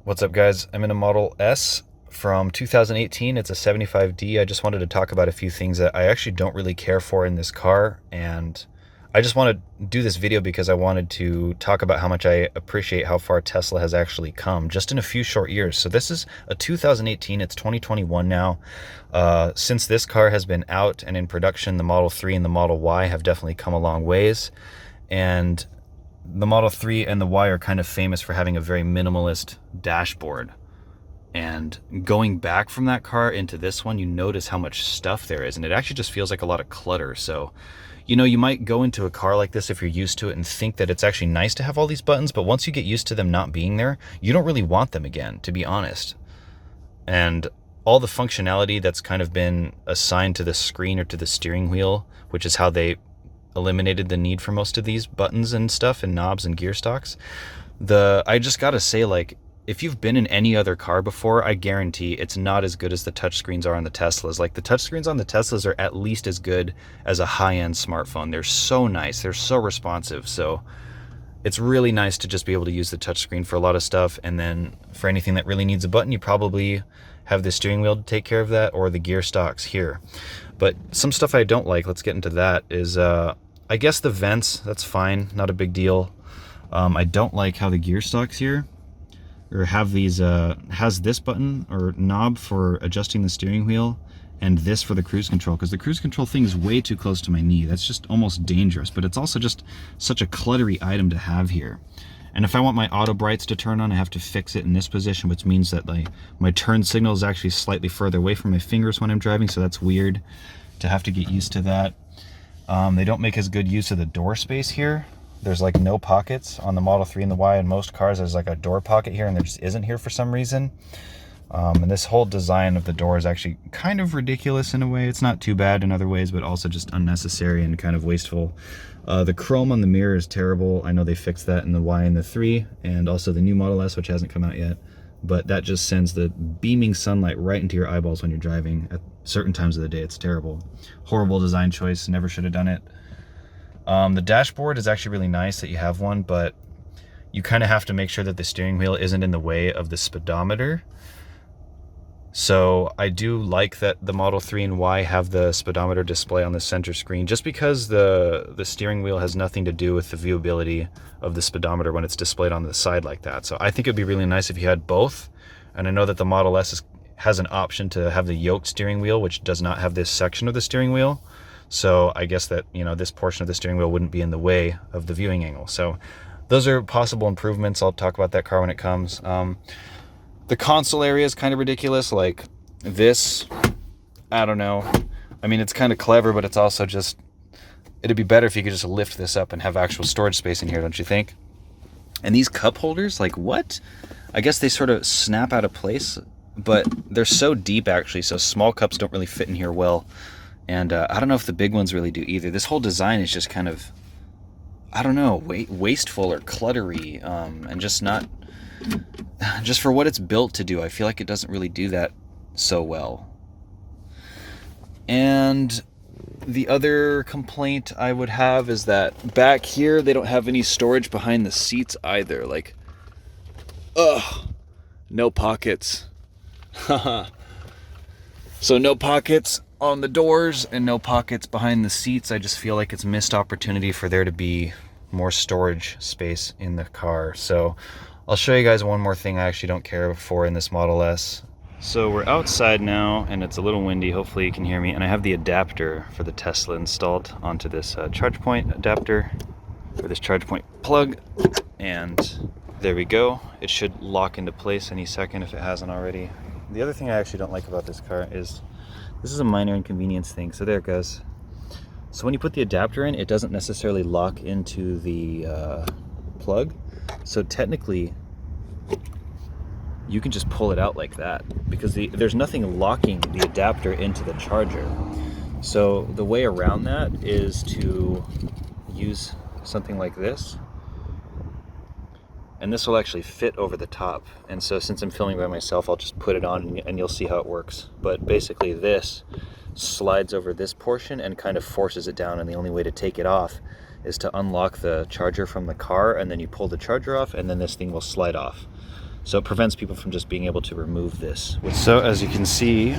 What's up, guys? I'm in a Model S from 2018. It's a 75D. I just wanted to talk about a few things that I actually don't really care for in this car, and I just want to do this video because I wanted to talk about how much I appreciate how far Tesla has actually come just in a few short years. So this is a 2018, it's 2021 now. Since this car has been out and in production, the Model 3 and the Model Y have definitely come a long ways. And the Model 3 and the Y are kind of famous for having a very minimalist dashboard. And going back from that car into this one, you notice how much stuff there is, and it actually just feels like a lot of clutter. So, you might go into a car like this if you're used to it and think that it's actually nice to have all these buttons, but once you get used to them not being there, you don't really want them again, to be honest. And all the functionality that's kind of been assigned to the screen or to the steering wheel, which is how they eliminated the need for most of these buttons and stuff and knobs and gear stocks. I just gotta say, like, if you've been in any other car before, I guarantee it's not as good as the touchscreens are on the Teslas. Like, the touchscreens on the Teslas are at least as good as a high-end smartphone. They're so nice, they're so responsive. So it's really nice to just be able to use the touchscreen for a lot of stuff, and then for anything that really needs a button, you probably have the steering wheel to take care of that, or the gear stocks here. But some stuff I don't like, let's get into that, is I guess the vents, that's fine, not a big deal. I don't like how the gear stocks here have these, has this button or knob for adjusting the steering wheel, and this for the cruise control, because the cruise control thing is way too close to my knee. That's just almost dangerous, but it's also just such a cluttery item to have here. And if I want my auto brights to turn on, I have to fix it in this position, which means that my turn signal is actually slightly further away from my fingers when I'm driving, so that's weird to have to get used to that. They don't make as good use of the door space here. There's like no pockets on the Model 3 and the Y. In most cars, there's like a door pocket here, and there just isn't here for some reason. And this whole design of the door is actually kind of ridiculous in a way. It's not too bad in other ways, but also just unnecessary and kind of wasteful. The chrome on the mirror is terrible. I know they fixed that in the Y and the 3, and also the new Model S, which hasn't come out yet. But that just sends the beaming sunlight right into your eyeballs when you're driving at certain times of the day. It's terrible. Horrible design choice. Never should have done it. The dashboard is actually really nice that you have one, but you kind of have to make sure that the steering wheel isn't in the way of the speedometer. So I do like that the Model 3 and Y have the speedometer display on the center screen, just because the steering wheel has nothing to do with the viewability of the speedometer when it's displayed on the side like that. So I think it'd be really nice if you had both. And I know that the Model S has an option to have the yoke steering wheel, which does not have this section of the steering wheel. So I guess that, this portion of the steering wheel wouldn't be in the way of the viewing angle. So those are possible improvements. I'll talk about that car when it comes. The console area is kind of ridiculous. Like this, I don't know. I mean, it's kind of clever, but it's also just, it'd be better if you could just lift this up and have actual storage space in here, don't you think? And these cup holders, like, what? I guess they sort of snap out of place, but they're so deep actually, so small cups don't really fit in here well. And I don't know if the big ones really do either. This whole design is just kind of, I don't know, wasteful or cluttery, and just for what it's built to do. I feel like it doesn't really do that so well. And the other complaint I would have is that back here they don't have any storage behind the seats either. Like, no pockets. So no pockets on the doors and no pockets behind the seats. I just feel like it's missed opportunity for there to be more storage space in the car. So I'll show you guys one more thing I actually don't care for in this Model S. So we're outside now, and it's a little windy. Hopefully you can hear me. And I have the adapter for the Tesla installed onto this charge point adapter, or this charge point plug. And there we go. It should lock into place any second if it hasn't already. The other thing I actually don't like about this car is, this is a minor inconvenience thing. So there it goes. So when you put the adapter in, it doesn't necessarily lock into the plug. So technically, you can just pull it out like that, because there's nothing locking the adapter into the charger. So the way around that is to use something like this, and this will actually fit over the top. And so since I'm filming by myself, I'll just put it on and you'll see how it works. But basically this slides over this portion and kind of forces it down, and the only way to take it off is to unlock the charger from the car, and then you pull the charger off, and then this thing will slide off. So it prevents people from just being able to remove this. So as you can see,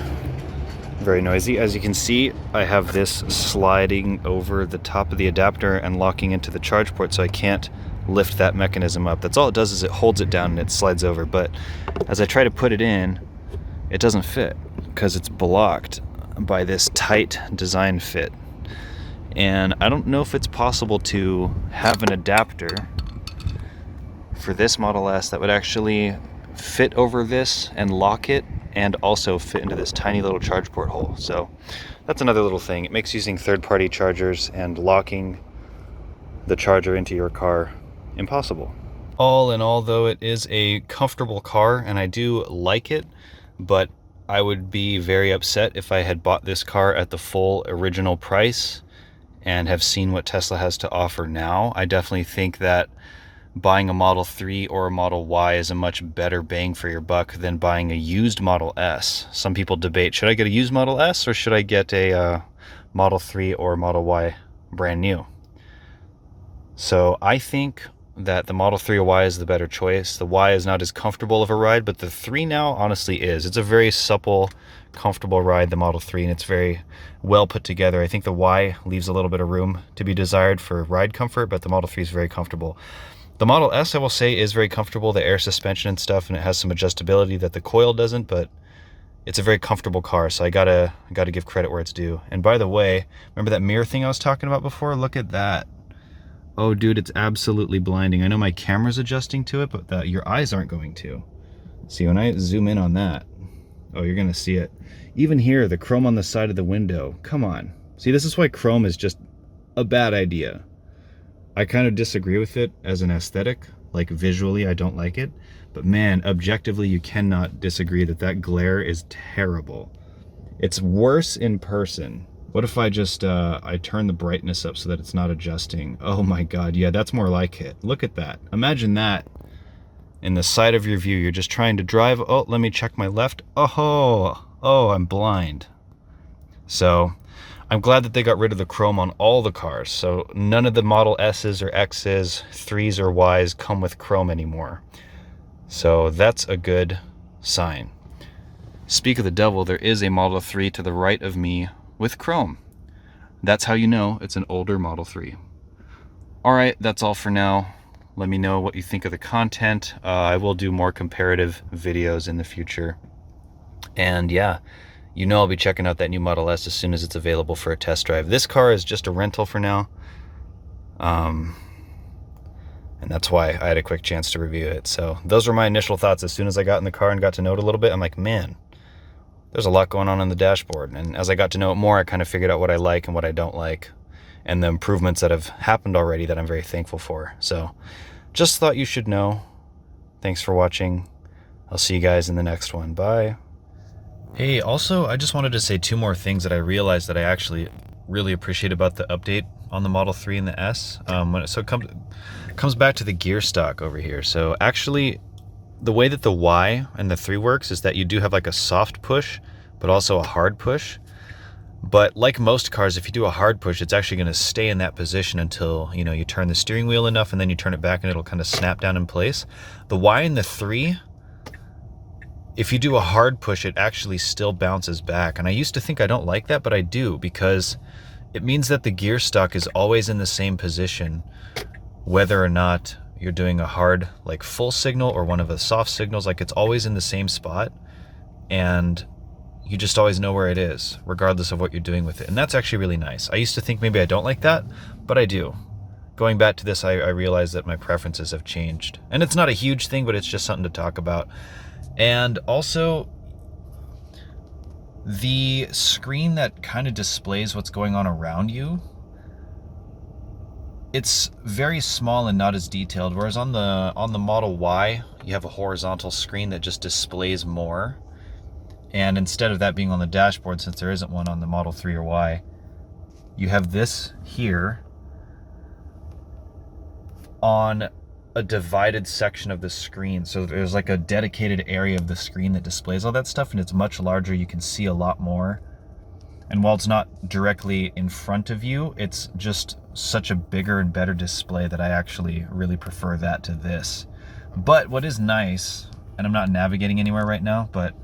very noisy. As you can see, I have this sliding over the top of the adapter and locking into the charge port, so I can't lift that mechanism up. That's all it does, is it holds it down and it slides over. But as I try to put it in, it doesn't fit because it's blocked by this tight design fit. And I don't know if it's possible to have an adapter for this Model S that would actually fit over this and lock it, and also fit into this tiny little charge port hole. So that's another little thing. It makes using third-party chargers and locking the charger into your car impossible. All in all, though, it is a comfortable car and I do like it, but I would be very upset if I had bought this car at the full original price and have seen what Tesla has to offer now. I definitely think that buying a Model 3 or a Model Y is a much better bang for your buck than buying a used Model S. Some people debate, should I get a used Model S or should I get a Model 3 or Model Y brand new? So I think that the Model 3 or Y is the better choice. The Y is not as comfortable of a ride, but the 3 now honestly is. It's a very supple, comfortable ride, the Model 3, and it's very well put together. I think the Y leaves a little bit of room to be desired for ride comfort, but the Model 3 is very comfortable. The Model S, I will say, is very comfortable, the air suspension and stuff, and it has some adjustability that the Coil doesn't, but it's a very comfortable car, so I gotta give credit where it's due. And by the way, remember that mirror thing I was talking about before? Look at that. Oh, dude, it's absolutely blinding. I know my camera's adjusting to it, but your eyes aren't going to. See, when I zoom in on that, oh, you're gonna see it. Even here, the chrome on the side of the window, come on. See, this is why chrome is just a bad idea. I kind of disagree with it as an aesthetic. Like visually, I don't like it. But man, objectively, you cannot disagree that that glare is terrible. It's worse in person. What if I just, I turn the brightness up so that it's not adjusting? Oh my God, yeah, that's more like it. Look at that. Imagine that in the side of your view. You're just trying to drive. Oh, let me check my left. Oh, I'm blind. So I'm glad that they got rid of the chrome on all the cars. So none of the Model S's or X's, 3s or Y's come with chrome anymore. So that's a good sign. Speak of the devil, there is a Model 3 to the right of me with chrome. That's how you know it's an older Model 3. All right, that's all for now. Let me know what you think of the content. I will do more comparative videos in the future. And yeah, you know I'll be checking out that new Model S as soon as it's available for a test drive. This car is just a rental for now. And that's why I had a quick chance to review it. So those were my initial thoughts as soon as I got in the car and got to know it a little bit. I'm like, man, there's a lot going on the dashboard. And as I got to know it more, I kind of figured out what I like and what I don't like, and the improvements that have happened already that I'm very thankful for. So just thought you should know. Thanks for watching. I'll see you guys in the next one. Bye. Hey, also, I just wanted to say 2 more things that I realized that I actually really appreciate about the update on the Model 3 and the S. It comes back to the gear stock over here. So actually, the way that the Y and the 3 works is that you do have like a soft push, but also a hard push. But like most cars, if you do a hard push, it's actually going to stay in that position until, you know, you turn the steering wheel enough and then you turn it back and it'll kind of snap down in place. The Y and the 3, if you do a hard push, it actually still bounces back. And I used to think I don't like that, but I do, because it means that the gear stock is always in the same position, whether or not you're doing a hard, like full signal or one of the soft signals. Like, it's always in the same spot, and you just always know where it is, regardless of what you're doing with it. And that's actually really nice. I used to think maybe I don't like that, but I do. Going back to this, I realized that my preferences have changed. And it's not a huge thing, but it's just something to talk about. And also, the screen that kind of displays what's going on around you, it's very small and not as detailed, whereas on the Model Y, you have a horizontal screen that just displays more. And instead of that being on the dashboard, since there isn't one on the Model 3 or Y, you have this here on a divided section of the screen. So there's like a dedicated area of the screen that displays all that stuff, and it's much larger. You can see a lot more. And while it's not directly in front of you, it's just such a bigger and better display that I actually really prefer that to this. But what is nice and I'm not navigating anywhere right now, but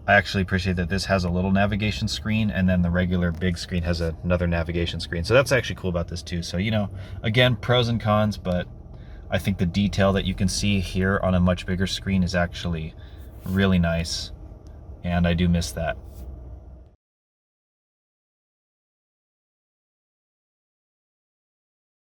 I actually appreciate that this has a little navigation screen, and then the regular big screen has another navigation screen. So that's actually cool about this too. So, you know, again, pros and cons, but I think the detail that you can see here on a much bigger screen is actually really nice, and I do miss that.